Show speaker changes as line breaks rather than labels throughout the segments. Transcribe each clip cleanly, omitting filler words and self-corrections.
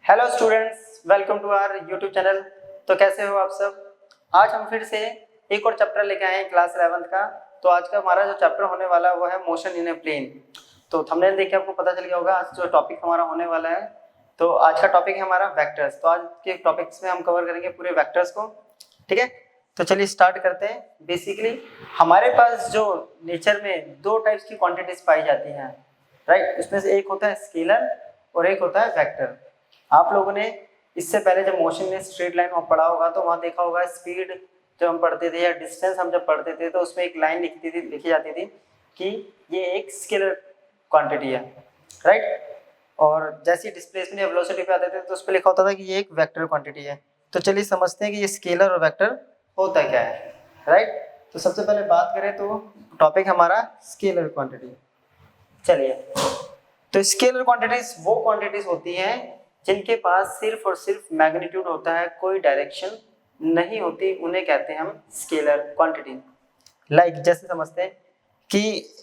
Hello students, welcome to our YouTube channel. तो कैसे हो आप सब। आज हम फिर से एक और चैप्टर लेके आए हैं क्लास 11th का। तो आज का हमारा जो चैप्टर होने वाला है वो है मोशन इन ए प्लेन। तो थंबनेल देख के आपको पता चल गया होगा आज जो टॉपिक हमारा होने वाला है। तो आज का टॉपिक है हमारा वेक्टर्स। तो आज के टॉपिक्स में हम कवर करेंगे पूरे वेक्टर्स को। ठीक है, तो चलिए स्टार्ट करते हैं। बेसिकली हमारे पास जो नेचर में दो टाइप्स की क्वांटिटीज पाई जाती हैं, राइट। इसमें से एक होता है स्केलर और एक होता है वेक्टर। आप लोगों ने इससे पहले जब मोशन इन स्ट्रेट लाइन में पढ़ा होगा तो वहां देखा होगा स्पीड जब हम पढ़ते थे या डिस्टेंस हम जब पढ़ते थे तो उसमें एक लाइन लिखी जाती थी कि ये एक स्केलर क्वांटिटी है, राइट। और जैसे डिस्प्लेसमेंट या वेलोसिटी पे आते थे तो उस पर लिखा होता था कि ये एक वेक्टर क्वांटिटी है। तो चलिए समझते हैं कि ये स्केलर और वेक्टर होता क्या है, राइट। तो सबसे पहले बात करें तो टॉपिक हमारा स्केलर क्वांटिटी। चलिए, तो स्केलर क्वांटिटीज वो क्वांटिटीज होती हैं जिनके पास सिर्फ और सिर्फ मैग्नीट्यूड होता है, कोई डायरेक्शन नहीं होती, उन्हें कहते हैं हम स्केलर क्वांटिटी। लाइक जैसे समझते हैं कि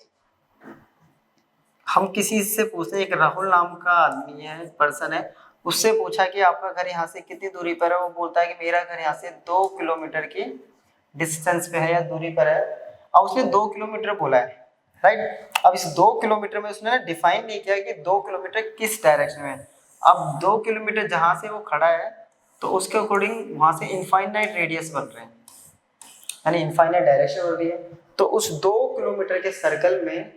हम किसी से पूछते हैं, एक राहुल नाम का आदमी है, पर्सन है, उससे पूछा कि आपका घर यहाँ से कितनी दूरी पर है। वो बोलता है कि मेरा घर यहाँ से 2 किलोमीटर की डिस्टेंस पे है या दूरी पर है। अब उसने 2 किलोमीटर बोला है, राइट। अब इस 2 किलोमीटर में उसने डिफाइन नहीं किया कि 2 किलोमीटर किस डायरेक्शन में है। अब 2 किलोमीटर जहां से वो खड़ा है तो उसके अकॉर्डिंग वहां से इनफाइनाइट रेडियस बन रहे हैं, यानी इनफाइनाइट डायरेक्शन हो रही है। तो उस 2 किलोमीटर के सर्कल में,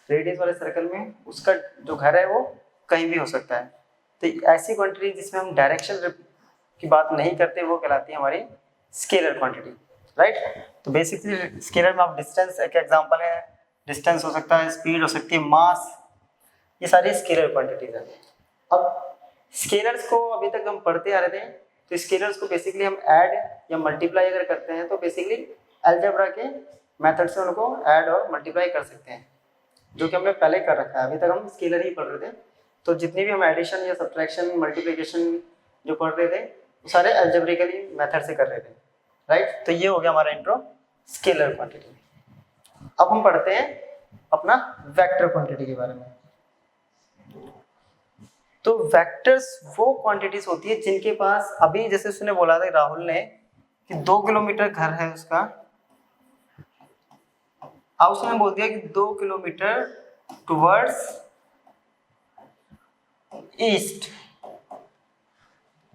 रेडियस वाले सर्कल में उसका जो घर है वो कहीं भी हो सकता है। तो ऐसी क्वांटिटी जिसमें हम डायरेक्शन की बात नहीं करते वो कहलाती है हमारी स्केलर क्वांटिटी, राइट। तो बेसिकली स्केलर में आप डिस्टेंस एक एग्जांपल है, डिस्टेंस हो सकता है, स्पीड हो सकती है, मास, ये सारी स्केलर क्वांटिटीज है। अब स्केलर्स को अभी तक हम पढ़ते आ रहे थे, तो स्केलर्स को बेसिकली हम ऐड या मल्टीप्लाई अगर करते हैं तो बेसिकली अलजेब्रा के मेथड से उनको ऐड और मल्टीप्लाई कर सकते हैं, जो कि हमने पहले कर रखा है। अभी तक हम स्केलर ही पढ़ रहे थे, तो जितनी भी हम एडिशन या सब्ट्रैक्शन मल्टीप्लिकेशन जो पढ़ रहे थे वो सारे अलजेब्रिकली मेथड से कर रहे थे, राइट। तो ये हो गया हमारा इंट्रो स्केलर क्वांटिटी। अब हम पढ़ते हैं अपना वेक्टर क्वांटिटी के बारे में। तो वेक्टर्स वो क्वांटिटीज होती है जिनके पास, अभी जैसे उसने बोला था राहुल ने कि 2 किलोमीटर घर है उसका, अब उसने बोल दिया कि 2 किलोमीटर टुवर्ड्स ईस्ट।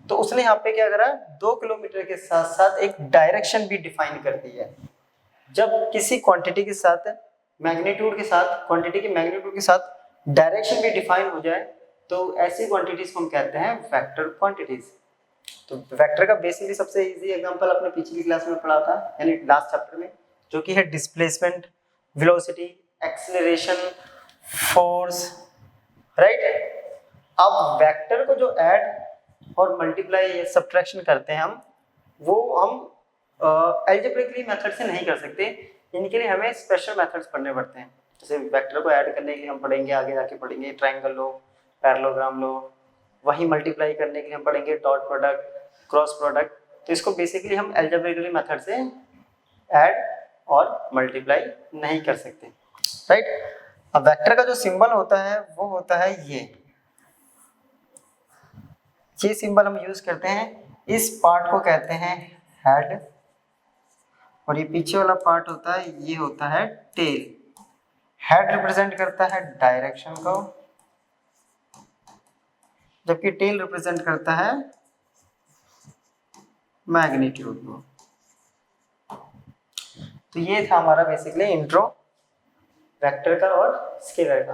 तो उसने यहाँ पे क्या करा, 2 किलोमीटर के साथ साथ एक डायरेक्शन भी डिफाइन कर दी है। जब किसी क्वांटिटी के साथ मैग्नीट्यूड के साथ, क्वांटिटी के मैग्नीट्यूड के साथ डायरेक्शन भी डिफाइन हो जाए तो ऐसी क्वांटिटीज को हम कहते हैं वेक्टर क्वांटिटीज। तो वेक्टर का बेसिकली सबसे इजी एग्जांपल अपने पिछली क्लास में पढ़ा था, यानी लास्ट चैप्टर में, जो कि है displacement, velocity, acceleration, force, right. अब वेक्टर को जो ऐड और मल्टीप्लाई या सब्ट्रैक्शन करते हैं हम, वो हम एल्जेब्रिकली मेथड से नहीं कर सकते। इनके लिए हमें स्पेशल मेथड्स पढ़ने पड़ते हैं। जैसे वेक्टर को ऐड करने के लिए हम पढ़ेंगे, आगे जाके पढ़ेंगे ट्रायंगल लो, पैरेललोग्राम लो। वही मल्टीप्लाई करने के लिए हम पढ़ेंगे डॉट प्रोडक्ट, क्रॉस प्रोडक्ट। तो इसको बेसिकली हम एल्जेब्रिकली मेथड से ऐड और मल्टीप्लाई नहीं कर सकते, राइट। अब वेक्टर का जो सिंबल होता है वो होता है ये सिंबल हम यूज करते हैं। इस पार्ट को कहते हैं हेड और ये पीछे वाला पार्ट होता है, ये होता है टेल। हेड रिप्रेजेंट करता है डायरेक्शन को, जबकि टेल रिप्रेजेंट करता है मैग्नीट्यूड को। तो ये था हमारा बेसिकली इंट्रो वेक्टर का और स्केलर का।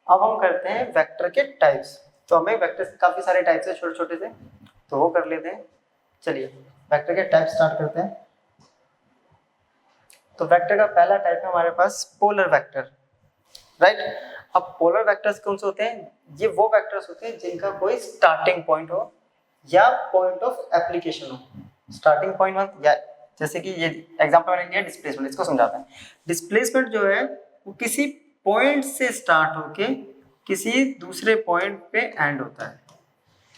अब हम करते हैं वेक्टर के टाइप्स। तो हमें वेक्टर काफी सारे टाइप्स है छोटे छोटे से, तो वो कर लेते हैं। चलिए वेक्टर के टाइप स्टार्ट करते हैं। तो वेक्टर का पहला टाइप है हमारे पास पोलर वेक्टर, राइट। अब पोलर वेक्टर्स कौन से होते हैं, ये वो वेक्टर्स होते हैं जिनका कोई स्टार्टिंग पॉइंट हो या पॉइंट ऑफ एप्लीकेशन हो। स्टार्टिंग पॉइंट या जैसे कि ये एग्जांपल मैंने लिया डिस्प्लेसमेंट, इसको समझाते हैं। डिस्प्लेसमेंट जो है वो किसी पॉइंट से स्टार्ट होके किसी दूसरे पॉइंट पे एंड होता है,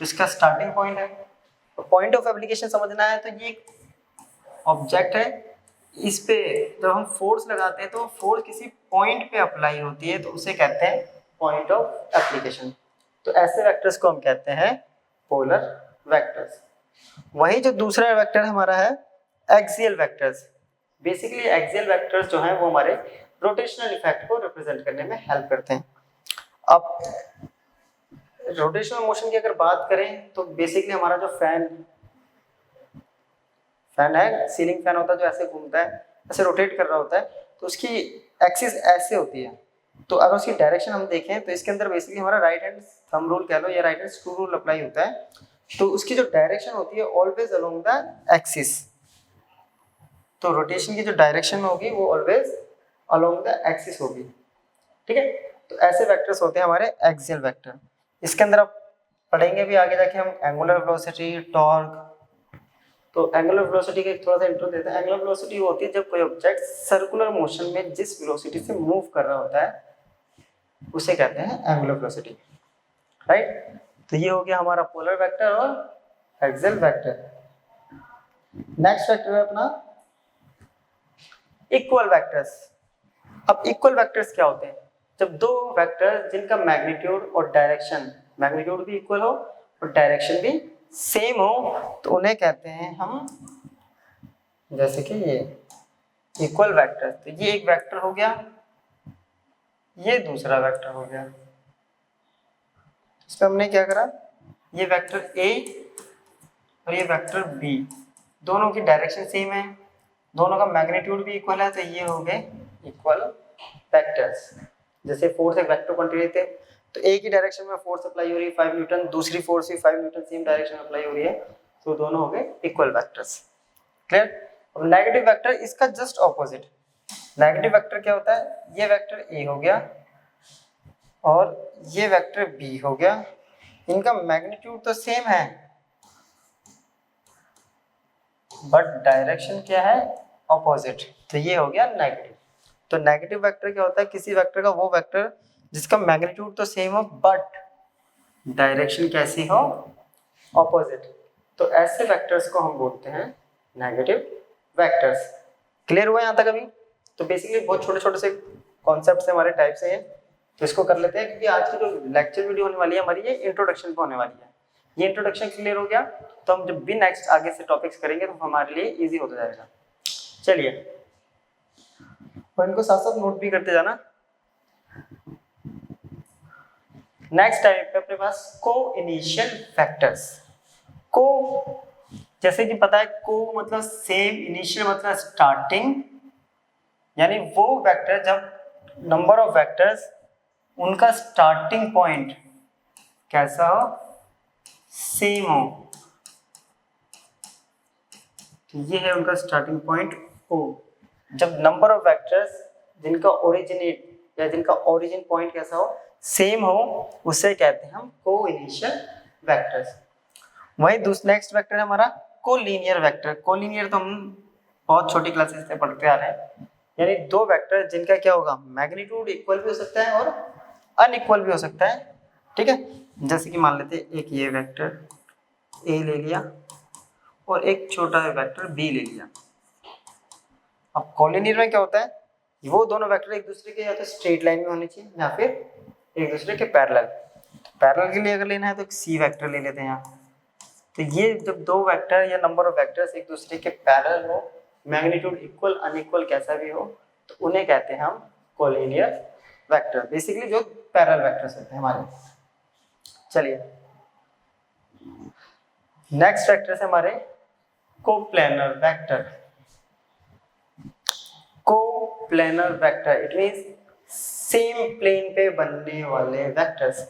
तो इसका स्टार्टिंग पॉइंट है। तो पॉइंट ऑफ एप्लीकेशन समझना है तो ये एक ऑब्जेक्ट है, इस पे जब हम फोर्स लगाते हैं तो फोर्स किसी पॉइंट पे अप्लाई होती है, तो उसे कहते हैं पॉइंट ऑफ एप्लीकेशन। तो ऐसे वेक्टर्स को हम कहते हैं पोलर वेक्टर्स। वही जो दूसरा वेक्टर हमारा है axial vectors. Basically axial vectors जो हैं वो हमारे रोटेशनल इफेक्ट को रिप्रेजेंट करने में हेल्प करते हैं। अब रोटेशनल मोशन की अगर बात करें तो बेसिकली हमारा जो फैन है, सीलिंग फैन होता है जो ऐसे घूमता है, ऐसे रोटेट कर रहा होता है, तो उसकी एक्सिस ऐसे होती है। तो अगर उसकी डायरेक्शन हम देखें तो इसके अंदर बेसिकली हमारा राइट हैंड थंब रूल कह लो या right hand screw rule apply होता है। तो उसकी जो डायरेक्शन होती है ऑलवेज अलोंग द एक्सिस। तो रोटेशन की जो डायरेक्शन होगी वो ऑलवेज अलोंग द एक्सिस होगी। ठीक है, तो ऐसे वेक्टर्स होते हैं हमारे एक्सियल वेक्टर। इसके अंदर आप पढ़ेंगे भी आगे जाके हम एंगुलर वेलोसिटी, टॉर्क। तो एंगुलर वेलोसिटी का एक थोड़ा सा इंट्रो देते हैं। एंगुलर वेलोसिटी होती है जब कोई ऑब्जेक्ट सर्कुलर मोशन में जिस वेलोसिटी से मूव कर रहा होता है उसे कहते हैं एंगुलर वेलोसिटी, राइट। तो ये हो गया हमारा पोलर वेक्टर और एक्सियल वेक्टर। नेक्स्ट वेक्टर है अपना इक्वल वेक्टर्स। अब इक्वल वेक्टर्स क्या होते हैं? जब दो वेक्टर्स जिनका मैग्नीट्यूड और डायरेक्शन, मैग्नीट्यूड भी इक्वल हो और डायरेक्शन भी सेम हो, तो उन्हें कहते हैं हम, जैसे कि ये इक्वल वेक्टर। तो ये एक वेक्टर हो गया, ये दूसरा वेक्टर हो गया। इसमें हमने क्या करा, ये वेक्टर ए और ये वेक्टर बी, दोनों की डायरेक्शन सेम है, दोनों का मैग्नीट्यूड भी इक्वल है, तो ये हो गए इक्वल वेक्टर्स। जैसे फोर्स एक वेक्टर क्वांटिटी थे, तो एक ही डायरेक्शन में फोर्स अप्लाई हो रही है 5 न्यूटन, दूसरी फोर्स भी 5 न्यूटन सेम डायरेक्शन में अप्लाई हो रही है, तो दोनों हो गए इक्वल वेक्टर्स। क्लियर? अब नेगेटिव वेक्टर इसका जस्ट ऑपोजिट। नेगेटिव वेक्टर क्या होता है? ये वेक्टर ए हो गया और ये वेक्टर बी हो गया, इनका मैग्नीट्यूड तो सेम है बट डायरेक्शन क्या है? ऑपोजिट। तो ये हो गया नेगेटिव। तो नेगेटिव वेक्टर क्या होता है? किसी वेक्टर का वो वेक्टर जिसका मैग्नीट्यूड तो सेम हो बट डायरेक्शन कैसी हो? ऑपोजिट। तो ऐसे वेक्टर्स को हम बोलते हैं नेगेटिव वेक्टर्स। क्लियर हुआ यहाँ तक अभी? तो बेसिकली बहुत छोटे छोटे से कॉन्सेप्ट से हमारे टाइप से हैं, तो इसको कर लेते हैं क्योंकि आज की जो लेक्चर वीडियो होने वाली है हमारी ये इंट्रोडक्शन पे होने वाली है। ये इंट्रोडक्शन क्लियर हो गया तो हम जब भी नेक्स्ट आगे से टॉपिक्स करेंगे तो हमारे लिए इजी होता जाएगा। चलिए, और इनको साथ साथ नोट भी करते जाना। नेक्स्ट टाइप पे अपने पास को इनिशियल फैक्टर्स। को जैसे कि पता है, को मतलब सेम, इनिशियल मतलब स्टार्टिंग, यानी वो वेक्टर जब नंबर ऑफ वेक्टर्स उनका स्टार्टिंग पॉइंट कैसा हो? सेम हो। तो ये है उनका स्टार्टिंग पॉइंट ओ। जब नंबर ऑफ वेक्टर्स जिनका ओरिजिनेट या जिनका ओरिजिन पॉइंट कैसा हो? सेम हो, उसे कहते हैं हम को इनिशियल वेक्टर्स। वही नेक्स्ट वेक्टर है हमारा कोलिनियर वेक्टर। कोलिनियर तो हम बहुत छोटी क्लासेस से पढ़ते आ रहे हैं, यानी दो वेक्टर जिनका क्या होगा? मैग्नीट्यूड इक्वल भी हो सकता है और अनइक्वल भी हो सकता है। ठीक है, जैसे कि मान लेते हैं एक ये वेक्टर ए ले लिया और एक छोटा वेक्टर बी ले लिया। अब कोलिनियर में क्या होता है? वो दोनों वेक्टर एक दूसरे के या तो स्ट्रेट लाइन में होने चाहिए या फिर एक दूसरे के पैरेलल। पैरेलल के लिए अगर लेना है तो सी वेक्टर ले लेते हैं यहाँ। तो ये जब दो वेक्टर या नंबर ऑफ वेक्टर्स एक दूसरे के पैरेलल हो, मैग्नीट्यूड इक्वल अनइक्वल कैसा भी हो, तो उन्हें कहते हैं हम कोलिनियर वेक्टर। बेसिकली जो पैरेलल वेक्टर्स होते हैं हमारे। चलिए, नेक्स्ट वेक्टर है हमारे coplanar vector. Coplanar vector it means same plane पे बनने वाले वेक्टर्स,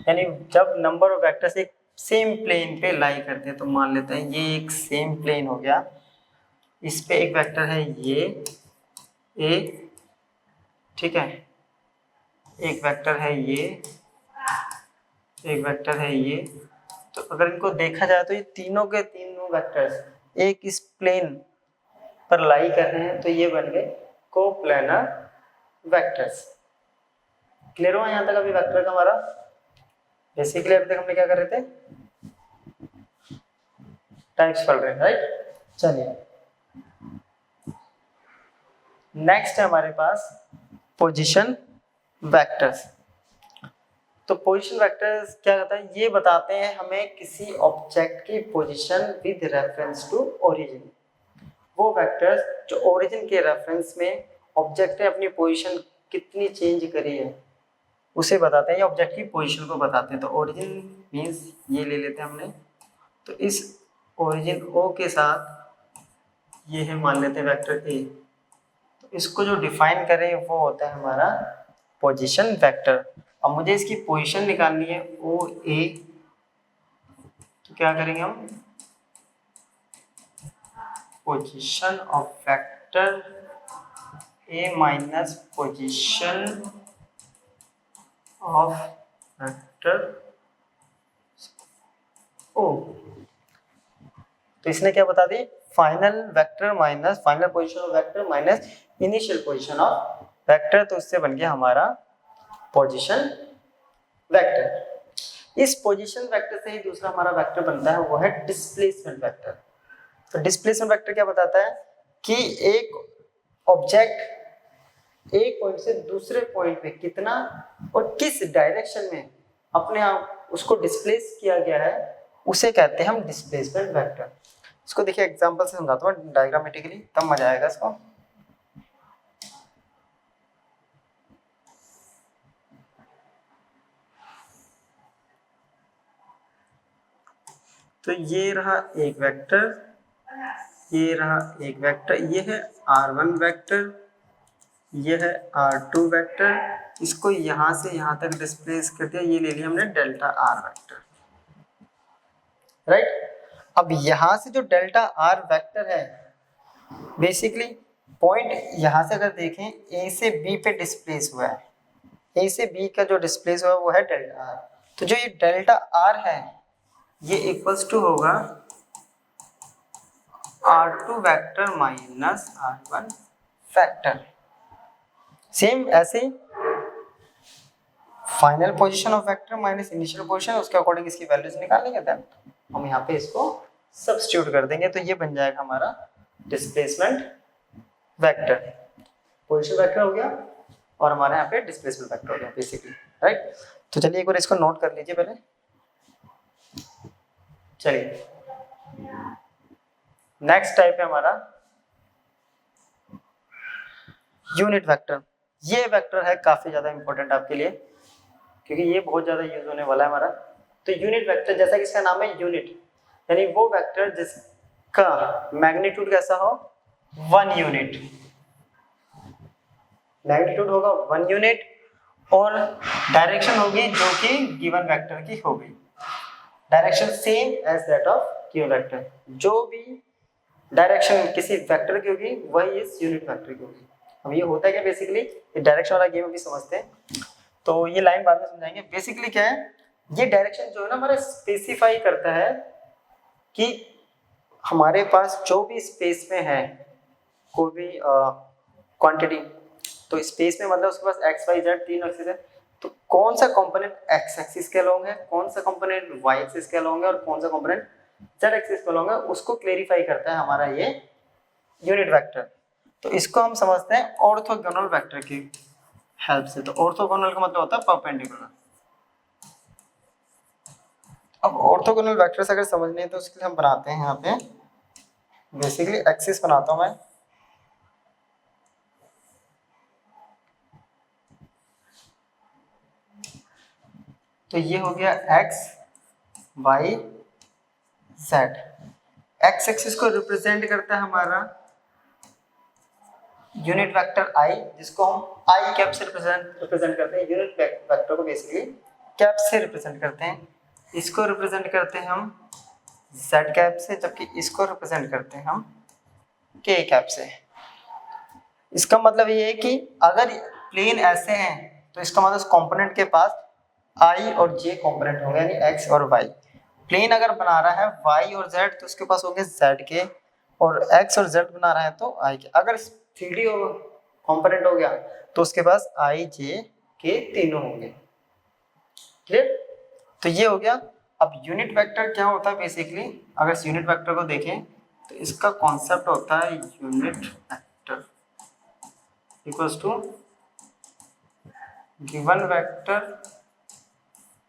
यानी जब नंबर ऑफ वेक्टर्स एक सेम प्लेन पे लाई करते हैं। तो मान लेते हैं ये एक सेम प्लेन हो गया, इस पे एक वेक्टर है ये ए, ठीक है, एक वेक्टर है ये, एक वेक्टर है ये। तो अगर इनको देखा जाए तो ये तीनों के तीनों वेक्टर्स एक इस प्लेन पर लाई कर रहे हैं, तो ये बन गए कोप्लेनर वेक्टर्स। क्लियर हुआ यहाँ तक अभी वेक्टर का हमारा? बेसिकली अभी तक हमने क्या कर रहे थे? टाइप्स पढ़ रहे हैं, राइट। चलिए, नेक्स्ट है हमारे पास पोजीशन वेक्टर्स। तो पोजीशन वेक्टर्स क्या कहता है, ये बताते हैं हमें किसी ऑब्जेक्ट की position with reference to origin. वो वेक्टर्स जो ओरिजिन के रेफरेंस में ऑब्जेक्ट ने अपनी पोजीशन कितनी चेंज करी है उसे बताते हैं, या ऑब्जेक्ट की पोजीशन को बताते हैं। तो ओरिजिन मींस ये ले लेते हैं हमने, तो इस ओरिजिन ओ के साथ ये है मान लेते हैं वेक्टर ए, तो इसको जो डिफाइन करे वो होता है हमारा पोजीशन वेक्टर। अब मुझे इसकी पोजीशन निकालनी है ओ ए, तो क्या करेंगे हम, position of vector A minus position of vector O. तो इसने क्या बता दी, final vector minus final position of vector minus initial position of vector, तो इससे बन गया हमारा पोजीशन वेक्टर। इस पोजीशन वेक्टर से ही दूसरा हमारा वेक्टर बनता है, वो है डिस्प्लेसमेंट वेक्टर। तो डिस्प्लेसमेंट वेक्टर क्या बताता है कि एक ऑब्जेक्ट एक पॉइंट से दूसरे पॉइंट पे कितना और किस डायरेक्शन में अपने आप उसको डिस्प्लेस किया गया है, उसे कहते हैं हम डिस्प्लेसमेंट वेक्टर। इसको देखिए एग्जांपल से समझाता हूँ डायग्रामेटिकली, तब मजा आएगा इसको। तो ये रहा एक वेक्टर, ये रहा एक वेक्टर, ये है r1 वेक्टर, ये है r2 वेक्टर। इसको यहाँ से यहाँ तक डिस्प्लेस कर दिया, ये ले लिया हमने डेल्टा r वेक्टर, राइट। अब यहाँ से जो डेल्टा r वेक्टर है, बेसिकली पॉइंट यहाँ से अगर देखें a से b पे डिस्प्लेस हुआ है, a से b का जो डिस्प्लेस हुआ है वो है डेल्टा r। तो जो ये डेल्टा r है ये इक्वल्स टू होगा r2 vector minus r1 vector. Same ऐसे ही final position of vector minus initial position, उसके अकॉर्डिंग इसकी वैल्यूज निकालेंगे, देन हम यहाँ पे इसको सब्स्टिट्यूट कर देंगे, तो ये बन जाएगा हमारा डिस्प्लेसमेंट वेक्टर। पोजीशन वेक्टर हो गया और हमारे यहाँ पे डिस्प्लेसमेंट वेक्टर हो गया बेसिकली, राइट। तो चलिए एक बार इसको नोट कर लीजिए पहले। चलिए नेक्स्ट टाइप है हमारा यूनिट वेक्टर। ये वेक्टर है काफी ज्यादा इंपॉर्टेंट आपके लिए, क्योंकि ये बहुत ज्यादा यूज होने वाला है हमारा। तो यूनिट वेक्टर, जैसा कि इसका नाम है यूनिट, यानी वो वेक्टर जिसका मैग्नीट्यूड कैसा हो, 1 यूनिट, मैग्नीट्यूड होगा 1 यूनिट और डायरेक्शन होगी जो कि गिवन वेक्टर की होगी, direction same as that of given vector. जो भी डायरेक्शन किसी वेक्टर की होगी वही इस यूनिट वेक्टर की होगी। अब ये होता है क्या, बेसिकली ये डायरेक्शन वाला गेम भी समझते हैं, तो ये लाइन बाद में समझाएंगे। बेसिकली क्या है, ये डायरेक्शन जो है ना हमारा स्पेसिफाई करता है कि हमारे पास जो भी स्पेस में है कोई भी क्वांटिटी, तो स्पेस में मतलब उसके पास एक्स वाई जेड 3 एक्सिस है, तो कौन सा कंपोनेंट एक्स एक्सिस के अलोंग है, कौन सा कंपोनेंट वाई एक्सिस के अलोंग है और कौन सा कंपोनेंट जेड एक्सिस के अलोंग है, उसको क्लेरिफाई करता है हमारा ये यूनिट वेक्टर। तो इसको हम समझते हैं ऑर्थोगोनल वेक्टर की हेल्प से। तो ऑर्थोगोनल का मतलब होता है परपेंडिकुलर। अब ऑर्थोगोनल वेक्टर्स अगर समझने हैं तो उसके लिए हम बनाते हैं यहाँ पे बेसिकली एक्सिस बनाता हूँ मैं। तो ये हो गया X Y Z. X axis को रिप्रेजेंट करता है हमारा यूनिट वेक्टर आई, जिसको हम आई कैप से रिप्रेजेंट करते हैं। यूनिट वेक्टर को बेसिकली कैप से रिप्रेजेंट करते हैं। इसको रिप्रेजेंट करते हैं हम जेड कैप से, जबकि इसको रिप्रेजेंट करते हैं हम के कैप से। इसका मतलब ये है कि अगर प्लेन ऐसे हैं तो इसका मतलब कंपोनेंट के पास आई और जे कंपोनेंट होंगे, यानी एक्स और वाई। प्लेन अगर बना रहा है वाई और जेड तो उसके पास होंगे जेड के, और एक्स और जेड बना रहा है तो आई के। अगर 3D कंपोनेंट हो गया तो उसके पास आई जे के तीनों होंगे। क्लियर? तो ये हो गया। अब यूनिट वेक्टर क्या होता है बेसिकली, अगर इस यूनिट वेक्टर को देखें तो इसका कॉन्सेप्ट होता है unit vector equals to given vector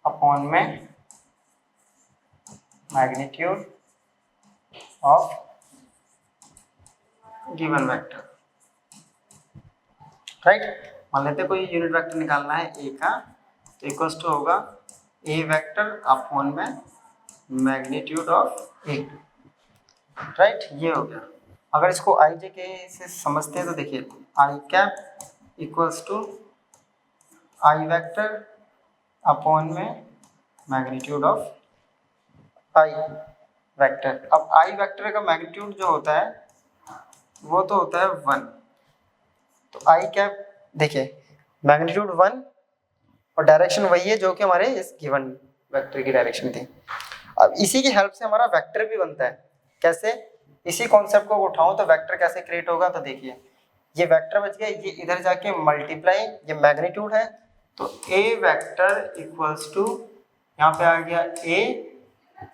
upon में magnitude of given vector, right. मान लेते कोई यूनिट वेक्टर निकालना है ए का, तो इक्वल्स टू होगा ए वेक्टर अपॉन में मैग्नीट्यूड ऑफ ए, राइट। ये हो गया। अगर इसको आई जे के से समझते हैं तो देखिए I cap equals to I vector upon में मैग्नीट्यूड ऑफ आई वेक्टर। अब आई वेक्टर का मैग्नीट्यूड जो होता है वो तो होता है 1, तो आई कैप देखिए मैग्नीट्यूड 1 और डायरेक्शन वही है जो कि हमारे इस गिवन वेक्टर की डायरेक्शन थी। अब इसी की हेल्प से हमारा वेक्टर भी बनता है। कैसे? इसी कॉन्सेप्ट को उठाऊं तो वेक्टर कैसे क्रिएट होगा, तो देखिए ये वेक्टर बच गया, ये इधर जाके मल्टीप्लाई, ये मैग्नीट्यूड है, तो ए वेक्टर इक्वल्स टू यहाँ पे आ गया ए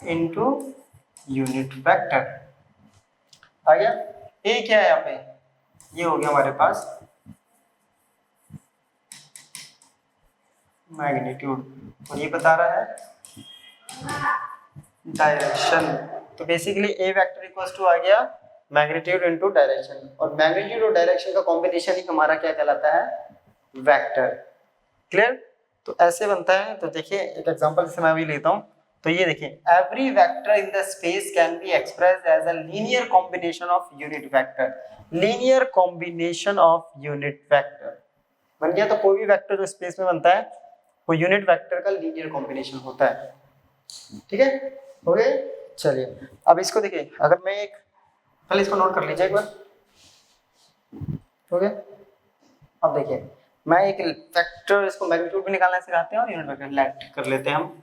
इंटू यूनिट वेक्टर आ गया। ए क्या है यहाँ पे, ये हो गया हमारे पास मैग्नीट्यूड और ये बता रहा है डायरेक्शन। तो basically A vector equals to आ गया मैग्नीट्यूड इनटू डायरेक्शन, और मैग्नीट्यूड और डायरेक्शन का कॉम्बिनेशन ही हमारा क्या कहलाता है, वेक्टर। क्लियर? तो ऐसे बनता है। तो देखिए एक एग्जांपल जैसे मैं अभी लेता हूं, तो ये देखिए every vector in the space can be expressed as a linear combination of unit vector. Linear combination of unit vector बन गया। तो कोई भी वेक्टर जो स्पेस में बनता है वो यूनिट वेक्टर का लीनियर कॉम्बिनेशन होता है। ठीक है, हो गए। चलिए अब इसको देखिए, अगर मैं एक पहले इसको नोट कर लीजिए एक बार, हो गया। अब देखिए मैं एक वेक्टर, इसको मैग्नीट्यूड भी निकालना सिखाते हैं और यूनिट वेक्टर लेट कर लेते हैं हम।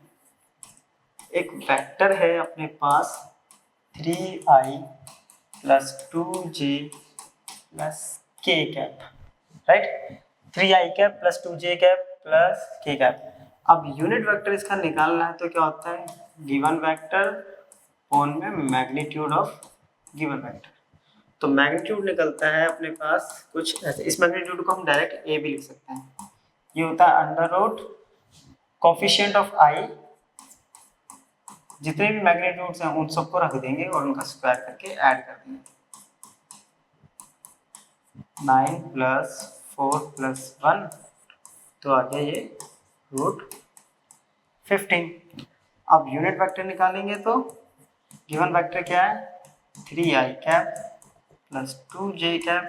एक वेक्टर है अपने पास 3i plus 2j plus k cap, right. 3i cap plus 2j cap plus k cap. अब यूनिट वेक्टर इसका निकालना है तो क्या होता है, गिवन वेक्टर ऑन में मैग्नीट्यूड ऑफ गिवन वेक्टर। तो मैग्नीट्यूड निकलता है अपने पास कुछ ऐसे, इस मैग्नीट्यूड को हम डायरेक्ट ए भी लिख सकते हैं। ये होता है अंडर रूट कोफिशिएंट ऑफ आई, जितने भी मैग्नीट्यूड्स हैं उन सबको रख देंगे और उनका स्क्वायर करके ऐड कर देंगे। 9 प्लस 4 प्लस 1 तो आ गया ये रूट 15। अब यूनिट वेक्टर निकालेंगे तो गिवन वेक्टर क्या है, 3i cap plus 2j cap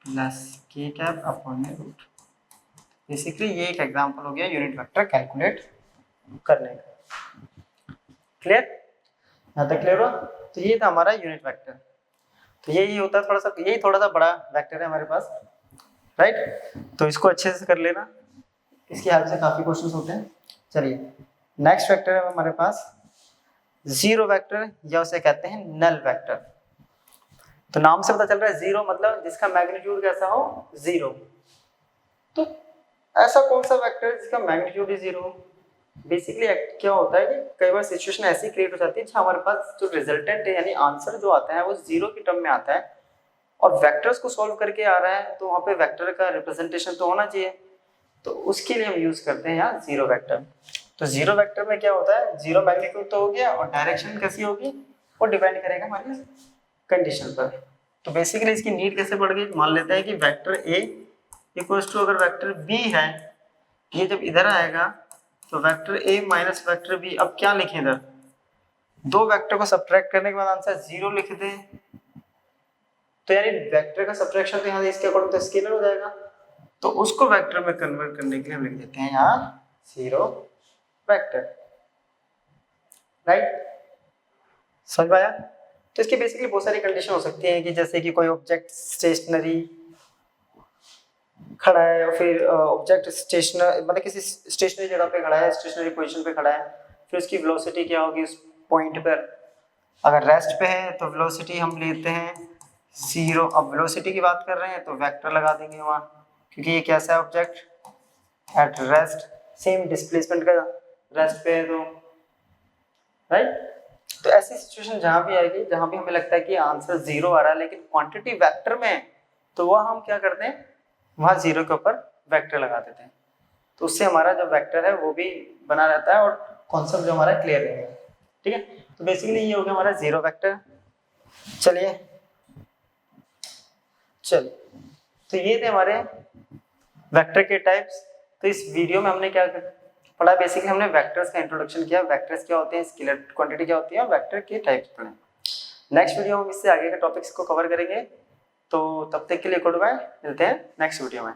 plus k cap upon में रूट। बेसिकली ये एक एग्जांपल हो गया यूनिट वेक्टर कैलकुलेट करने का। क्लियर? यहाँ तक क्लियर हुआ? तो ये था हमारा यूनिट वेक्टर। तो यही होता है थोड़ा सा, यही थोड़ा सा बड़ा वेक्टर है हमारे पास, राइट। तो इसको अच्छे से कर लेना, इसकी हेल्प से काफी क्वेश्चंस होते हैं। चलिए नेक्स्ट वेक्टर है हमारे पास जीरो वेक्टर, या उसे कहते हैं नल वेक्टर। तो नाम से पता चल रहा है जीरो मतलब जिसका मैग्नीट्यूड कैसा हो, जीरो। तो ऐसा कौन सा वेक्टर है जिसका मैग्नीट्यूड ही जीरो हो? बेसिकली क्या होता है कि कई बार सिचुएशन ऐसी क्रिएट हो जाती है जहाँ हमारे पास जो रिजल्टेंट है यानी आंसर जो आता है वो जीरो की टर्म में आता है और वेक्टर्स को सॉल्व करके आ रहा है, तो वहाँ पे वेक्टर का रिप्रेजेंटेशन तो होना चाहिए। तो उसके लिए हम यूज करते हैं यहाँ जीरो वेक्टर। तो जीरो वेक्टर में क्या होता है, जीरो मैग्नीट्यूड तो हो गया और डायरेक्शन कैसी होगी वो डिपेंड करेगा हमारी कंडीशन पर। तो बेसिकली इसकी नीड कैसे पड़ गई, मान लेते हैं कि वेक्टर ए इक्वल्स टू अगर वेक्टर बी है, ये जब इधर आएगा तो vector A minus vector B. अब क्या लिखें इधर, दो वेक्टर को सब्ट्रैक्ट करने के बाद आंसर जीरो लिख दें, तो यानी वेक्टर का सब्ट्रैक्शन तो यहाँ इसके अकॉर्डिंग तो स्केलर हो जाएगा। तो उसको वेक्टर में कन्वर्ट करने के लिए हम लिख देते हैं यहाँ जीरो वेक्टर, राइट। समझ पाया? तो इसकी बेसिकली बहुत सारी कंडीशन हो सकती हैं कि जैसे कि कोई ऑब्जेक्ट स्टेशनरी खड़ा है और फिर ऑब्जेक्ट स्टेशनरी मतलब किसी स्टेशनरी जगह पे खड़ा है, स्टेशनरी पोजीशन पे खड़ा है, फिर उसकी वेलोसिटी क्या होगी उस पॉइंट पर। अगर रेस्ट पे है तो वेलोसिटी हम लेते हैं जीरो। अब वेलोसिटी की बात कर रहे हैं तो वेक्टर लगा देंगे वहाँ, क्योंकि ये कैसा है object at rest, same displacement का रेस्ट पे है तो, राइट। तो ऐसी सिचुएशन जहाँ भी आएगी जहाँ भी हमें लगता है कि आंसर जीरो आ रहा है लेकिन क्वांटिटी वेक्टर में है, तो वह हम क्या करते हैं, वहाँ जीरो के ऊपर वेक्टर लगा देते हैं। तो उससे हमारा जो वेक्टर है वो भी बना रहता है और कॉन्सेप्ट जो हमारा क्लियर रहेगा। ठीक है, तो बेसिकली ये हो गया हमारा जीरो वेक्टर। चलिए तो ये थे हमारे वेक्टर के टाइप्स। तो इस वीडियो में हमने क्या पढ़ा, बेसिकली हमने वेक्टर्स का इंट्रोडक्शन किया, वेक्टर्स क्या होते हैं, स्केलर क्वांटिटी क्या होती है और वेक्टर के टाइप्स पढ़े। नेक्स्ट वीडियो में हम इससे आगे के टॉपिक्स को कवर करेंगे। तो तब तक के लिए गुड बाय, मिलते हैं नेक्स्ट वीडियो में।